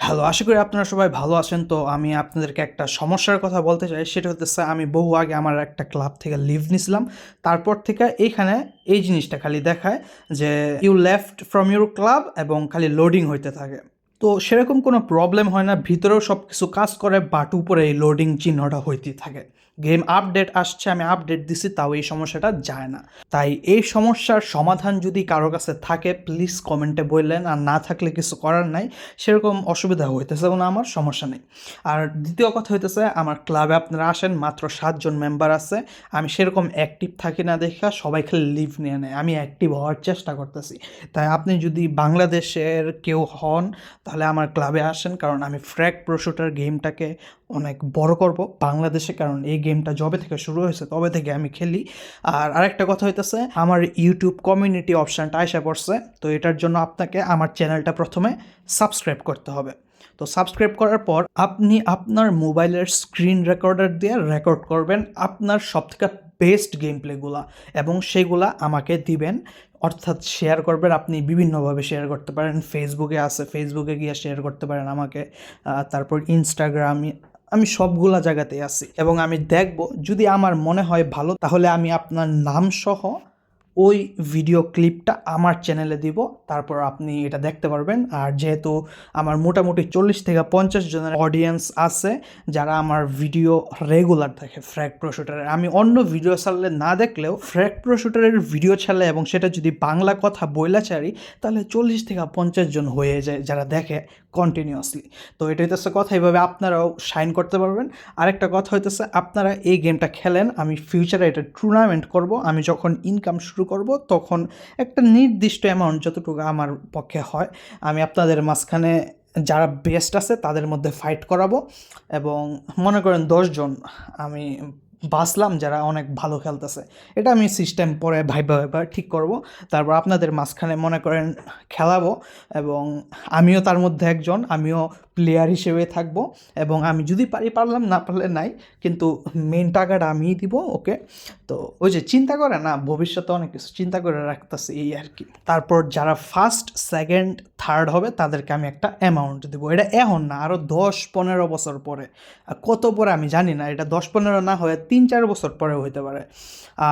Hello, আশা করি আপনারা সবাই ভালো আছেন। তো আমি আপনাদেরকে একটা সমস্যার কথা বলতে চাই। সেটা হতেছে আমি বহু আগে আমার একটা ক্লাব থেকে লিভ নিছিলাম। তারপর থেকে এইখানে এই জিনিসটা খালি দেখায় যে you left from your club এবং খালি লোডিং হইতে থাকে। তো সেরকম কোনো প্রবলেম হয় না, ভিতরেও সব কিছু কাজ করে, বাট উপরে এই লোডিং চিহ্নটা হইতেই থাকে। গেম আপডেট আসছে, আমি আপডেট দিছি, তাও এই সমস্যাটা যায় না। তাই এই সমস্যার সমাধান যদি কারো কাছে থাকে প্লিজ কমেন্টে বললেন, আর না থাকলে কিছু করার নাই। সেরকম অসুবিধা হইতেছে কোনো, আমার সমস্যা নেই। আর দ্বিতীয় কথা হইতেছে, আমার ক্লাবে আপনারা আসেন, মাত্র 7 জন মেম্বার আছে। আমি সেরকম অ্যাক্টিভ থাকি না দেখা সবাই খালি লিভ নিয়ে নেয়, আমি অ্যাক্টিভ হওয়ার চেষ্টা করতেছি। তাই আপনি যদি বাংলাদেশের কেউ হন তাহলে আমার ক্লাবে আসেন, কারণ আমি ফ্র্যাগ প্রো শুটার গেমটাকে অনেক বড় করব বাংলাদেশে, কারণ এই গেমটা যবে থেকে শুরু হয়েছে তবে থেকে আমি খেলি। আর আরেকটা কথা হইতেছে, আমার ইউটিউব কমিউনিটি অপশানটা আইসা পড়ছে। তো এটার জন্য আপনাকে আমার চ্যানেলটা প্রথমে সাবস্ক্রাইব করতে হবে। তো সাবস্ক্রাইব করার পর আপনি আপনার মোবাইলের স্ক্রিন রেকর্ডার দিয়ে রেকর্ড করবেন আপনার সবথেকে বেস্ট গেম প্লেগুলা, এবং সেগুলা আমাকে দিবেন। অর্থাৎ শেয়ার করবেন, আপনি বিভিন্নভাবে শেয়ার করতে পারেন। ফেসবুকে আছে, ফেসবুকে গিয়ে শেয়ার করতে পারেন আমাকে। তারপর ইনস্টাগ্রামে, আমি সবগুলা জায়গাতেই আছি, এবং আমি দেখব যদি আমার মনে হয় ভালো তাহলে আমি আপনার নাম সহ ওই ভিডিও ক্লিপটা আমার চ্যানেলে দিব। তারপর আপনি এটা দেখতে পারবেন। আর যেহেতু আমার মোটামুটি 40 থেকে 50 জনের অডিয়েন্স আছে যারা আমার ভিডিও রেগুলার দেখে ফ্র্যাগ প্রো শুটারের, আমি অন্য ভিডিও ছাড়লে না দেখলেও ফ্র্যাগ প্রো শুটারের ভিডিও ছাড়লে এবং সেটা যদি বাংলা কথা বইলা ছাড়ি, তাহলে 40 থেকে 50 জন হয়ে যায় যারা দেখে কন্টিনিউয়াসলি। তো এটা হইতেছে কথা, এইভাবে আপনারাও শাইন করতে পারবেন। আরেকটা কথা হইতেছে, আপনারা এই গেমটা খেলেন, আমি ফিউচারে এটা টুর্নামেন্ট করব। আমি যখন ইনকাম শুরু করব তখন একটা নির্দিষ্ট অ্যামাউন্ট যতটুকু আমার পক্ষে হয়, আমি আপনাদের মাঝখানে যারা বেস্ট আছে তাদের মধ্যে ফাইট করাবো। এবং মনে করেন 10 জন আমি বাঁচলাম যারা অনেক ভালো খেলতেছে, এটা আমি সিস্টেম পরে ভাইবা ঠিক করব। তারপর আপনাদের মাঝখানে মনে করেন খেলাবো, এবং আমিও তার মধ্যে একজন, আমিও প্লেয়ার হিসেবে থাকবো। এবং আমি যদি পারি পারলাম, না পারলে নাই, কিন্তু মেন টাকাটা আমিই দিব। ওকে, তো ওই যে চিন্তা করে না, ভবিষ্যতে অনেক কিছু চিন্তা করে রাখতেছি এই আর কি। তারপর যারা ফার্স্ট সেকেন্ড থার্ড হবে তাদেরকে আমি একটা অ্যামাউন্ট দেবো। এটা এখন না, আরও 10-15 বছর পরে। কত পরে আমি জানি না, এটা 10-15 না হয়ে 3-4 বছর পরেও হইতে পারে।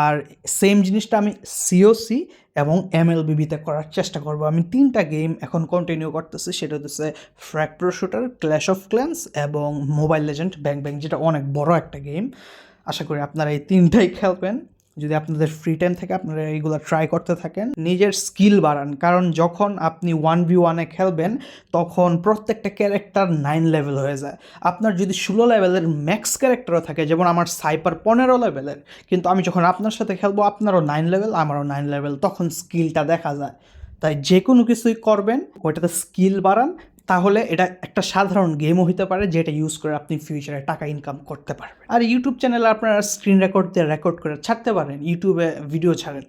আর সেম জিনিসটা আমি সিওসি এবং এমএলবিবিতে করার চেষ্টা করব। আমি 3টা গেম এখন কন্টিনিউ করতেছি, সেটা হচ্ছে frag pro shooter, clash of clans এবং মোবাইল লেজেন্ড ব্যাং ব্যাং, যেটা অনেক বড় একটা গেম। আশা করি আপনারা এই 3টাই খেলবেন। যদি আপনাদের ফ্রি টাইম থাকে আপনারা এইগুলো ট্রাই করতে থাকেন, নিজের স্কিল বাড়ান। কারণ যখন আপনি 1v1-এ খেলবেন তখন প্রত্যেকটা ক্যারেক্টার 9 লেভেল হয়ে যায়। আপনার যদি 16 লেভেলের ম্যাক্স ক্যারেক্টারও থাকে, যেমন আমার সাইপার 15 লেভেলের, কিন্তু আমি যখন আপনার সাথে খেলবো আপনারও 9 লেভেল, আমারও 9 লেভেল, তখন স্কিলটা দেখা যায়। তাই যে কোনো কিছুই করবেন ওইটাতে স্কিল বাড়ান, তাহলে এটা একটা সাধারণ গেমও হতে পারে যেটা ইউজ করে আপনি ফিউচারে টাকা ইনকাম করতে পারবেন। আর ইউটিউব চ্যানেলে আপনারা স্ক্রিন রেকর্ড দিয়ে রেকর্ড করে ছাড়তে পারেন, ইউটিউবে ভিডিও ছাড়েন।